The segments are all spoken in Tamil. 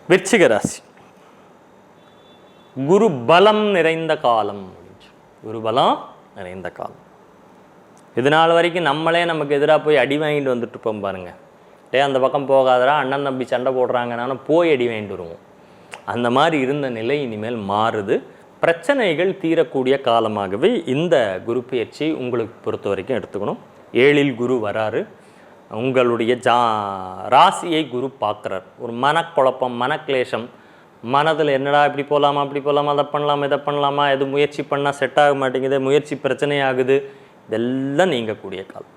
விருச்சிக ராசி. குரு பலம் நிறைந்த காலம். குரு பலம் நிறைந்த காலம். இது நாள் வரைக்கும் நம்மளே நமக்கு எதிராக போய் அடி வாங்கிட்டு வந்துட்டு இருப்போம் பாருங்க. அந்த பக்கம் போகாதரா, அண்ணன் தம்பி சண்டை போடுறாங்கன்னா போய் அடி வாங்கிட்டு வருவோம். அந்த மாதிரி இருந்த நிலை இனிமேல் மாறுது. பிரச்சனைகள் தீரக்கூடிய காலமாகவே இந்த குரு பயிற்சி உங்களுக்கு பொறுத்த வரைக்கும் எடுத்துக்கணும். 7ல் குரு வராரு. உங்களுடைய ராசியை குரு பார்க்குறார். ஒரு மனக்குழப்பம், மனக்லேஷம், மனதில் என்னடா இப்படி போகலாமா அப்படி போகலாமா, அதை பண்ணலாமா இதை பண்ணலாமா, எது முயற்சி பண்ணால் செட் ஆக மாட்டேங்குது, முயற்சி பிரச்சனையாகுது, இதெல்லாம் நீங்கக்கூடிய காலம்.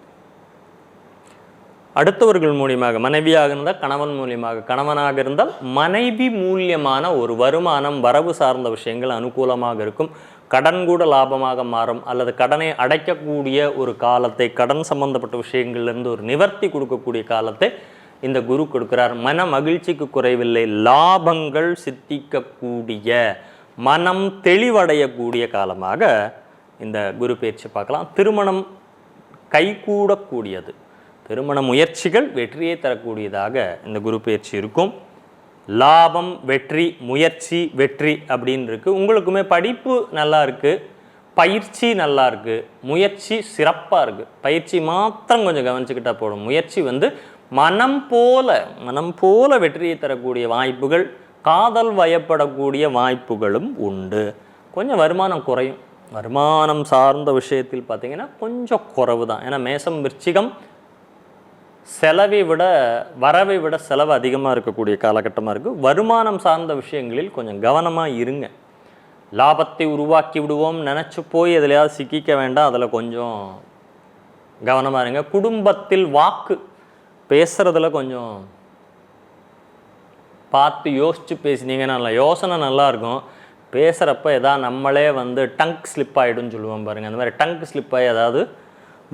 அடுத்தவர்கள் மூலியமாக, மனைவியாக இருந்தால் கணவன் மூலியமாக, கணவனாக இருந்தால் மனைவி மூலியமான ஒரு வருமானம், வரவு சார்ந்த விஷயங்கள் அனுகூலமாக இருக்கும். கடன் கூட லாபமாக மாறும். அல்லது கடனை அடைக்கக்கூடிய ஒரு காலத்தை, கடன் சம்பந்தப்பட்ட விஷயங்கள்லேருந்து ஒரு நிவர்த்தி கொடுக்கக்கூடிய காலத்தை இந்த குரு கொடுக்கிறார். மன மகிழ்ச்சிக்கு குறைவில்லை. லாபங்கள் சித்திக்கக்கூடிய, மனம் தெளிவடையக்கூடிய காலமாக இந்த குரு பயிற்சி பார்க்கலாம். திருமணம் கைகூடக்கூடியது, திருமண முயற்சிகள் வெற்றியை தரக்கூடியதாக இந்த குரு பயிற்சி இருக்கும். லாபம், வெற்றி, முயற்சி, வெற்றி அப்படின்னு இருக்குது. உங்களுக்குமே படிப்பு நல்லா இருக்குது, பயிற்சி நல்லா இருக்குது, முயற்சி சிறப்பாக இருக்குது. பயிற்சி மாத்திரம் கொஞ்சம் கவனிச்சுக்கிட்டா போடும். முயற்சி மனம் போல வெற்றியை தரக்கூடிய வாய்ப்புகள், காதல் வயப்படக்கூடிய வாய்ப்புகளும் உண்டு. கொஞ்சம் வருமானம் குறையும். வருமானம் சார்ந்த விஷயத்தில் பார்த்திங்கன்னா கொஞ்சம் குறைவு தான். ஏன்னா மேசம் விருச்சிகம் செலவை விட வரவை விட செலவு அதிகமாக இருக்கக்கூடிய காலகட்டமாக இருக்குது. வருமானம் சார்ந்த விஷயங்களில் கொஞ்சம் கவனமாக இருங்க. லாபத்தை உருவாக்கி விடுவோம் நினச்சி போய் எதுலையாவது சிக்கிக்க வேண்டாம். அதில் கொஞ்சம் கவனமாக இருங்க. குடும்பத்தில் வாக்கு பேசுகிறதுல கொஞ்சம் பார்த்து யோசித்து பேசினீங்கன்னா நல்லா, யோசனை நல்லாயிருக்கும். பேசுகிறப்ப எதாவது நம்மளே டங்க் ஸ்லிப் ஆகிடும்னு சொல்லுவோம் பாருங்கள். அந்த மாதிரி டங்க் ஸ்லிப் ஆகி ஏதாவது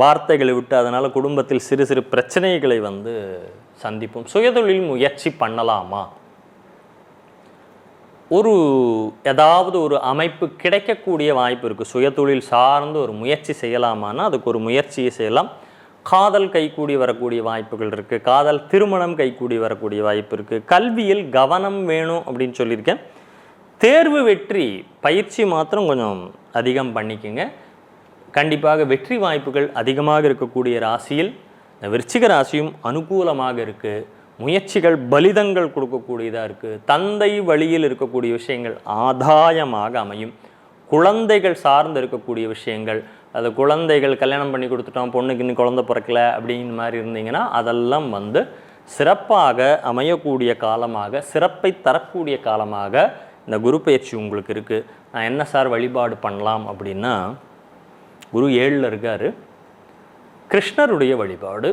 வார்த்தைகளை விட்டு அதனால் குடும்பத்தில் சிறு சிறு பிரச்சனைகளை சந்திப்போம். சுயதொழில் முயற்சி பண்ணலாமா? ஏதாவது ஒரு அமைப்பு கிடைக்கக்கூடிய வாய்ப்பு இருக்குது. சுயதொழில் சார்ந்து ஒரு முயற்சி செய்யலாமான்னா அதுக்கு ஒரு முயற்சியை செய்யலாம். காதல் கைகூடி வரக்கூடிய வாய்ப்புகள் இருக்குது. காதல் திருமணம் கைகூடி வரக்கூடிய வாய்ப்பு இருக்குது. கல்வியில் கவனம் வேணும் அப்படின்னு சொல்லியிருக்கேன். தேர்வு வெற்றி பயிற்சி மாத்திரம் கொஞ்சம் அதிகம் பண்ணிக்கோங்க. கண்டிப்பாக வெற்றி வாய்ப்புகள் அதிகமாக இருக்கக்கூடிய ராசியில் இந்த விருச்சிக ராசியும் அனுகூலமாக இருக்குது. முயற்சிகள் பலிதங்கள் கொடுக்கக்கூடியதாக இருக்குது. தந்தை வழியில் இருக்கக்கூடிய விஷயங்கள் ஆதாயமாக அமையும். குழந்தைகள் சார்ந்து இருக்கக்கூடிய விஷயங்கள், அது குழந்தைகள் கல்யாணம் பண்ணி கொடுத்துட்டோம், பொண்ணுக்கு இன்னும் குழந்தை பிறக்கல அப்படிங்கிற மாதிரி இருந்தீங்கன்னா அதெல்லாம் சிறப்பாக அமையக்கூடிய காலமாக, சிறப்பை தரக்கூடிய காலமாக இந்த குரு பயிற்சி உங்களுக்கு இருக்குது. நான் என்ன சார் வழிபாடு பண்ணலாம் அப்படின்னா, குரு 7ல் இருக்கார். கிருஷ்ணருடைய வழிபாடு,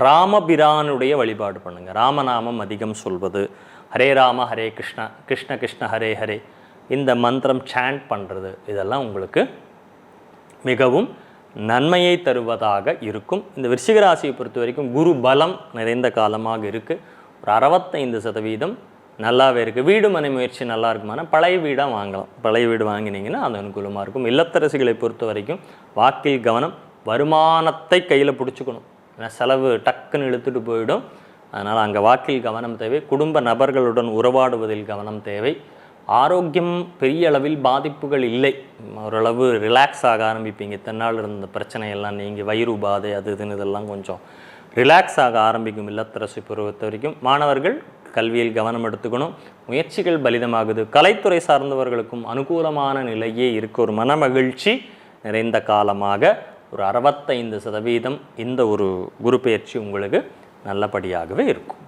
ராமபிரானுடைய வழிபாடு பண்ணுங்கள். ராமநாமம் அதிகம் சொல்வது, ஹரே ராம ஹரே கிருஷ்ணா, கிருஷ்ண கிருஷ்ண ஹரே ஹரே, இந்த மந்திரம் சாண்ட் பண்ணுறது, இதெல்லாம் உங்களுக்கு மிகவும் நன்மையை தருவதாக இருக்கும். இந்த விருச்சிக ராசியை பொறுத்த வரைக்கும் குரு பலம் நிறைந்த காலமாக இருக்குது. ஒரு 65% நல்லாவே இருக்குது. வீடு மனை முயற்சி நல்லா இருக்குமானா பழைய வீடாக வாங்கலாம். பழைய வீடு வாங்கினீங்கன்னா அது அனுகூலமாக இருக்கும். இல்லத்தரசிகளை பொறுத்த வரைக்கும் வாக்கில் கவனம், வருமானத்தை கையில் பிடிச்சிக்கணும். ஏன்னா செலவு டக்குன்னு இழுத்துட்டு போயிடும். அதனால் அங்கே வாக்கில் கவனம் தேவை. குடும்ப நபர்களுடன் உறவாடுவதில் கவனம் தேவை. ஆரோக்கியம் பெரிய அளவில் பாதிப்புகள் இல்லை. ஓரளவு ரிலாக்ஸ் ஆக ஆரம்பிப்பீங்க. இத்தனை இருந்த பிரச்சனையெல்லாம் நீங்கள் வயிறு உபாதை அது இதுன்னு இதெல்லாம் கொஞ்சம் ரிலாக்ஸ் ஆக ஆரம்பிக்கும் இல்லத்தரசி பொறுத்த வரைக்கும். மாணவர்கள் கல்வியில் கவனம் எடுத்துக்கணும். முயற்சிகள் பலிதமாகுது. கலைத்துறை சார்ந்தவர்களுக்கும் அனுகூலமான நிலையே இருக்க, ஒரு மன மகிழ்ச்சி நிறைந்த காலமாக ஒரு 65% இந்த ஒரு குரு பயிற்சி உங்களுக்கு நல்லபடியாகவே இருக்கும்.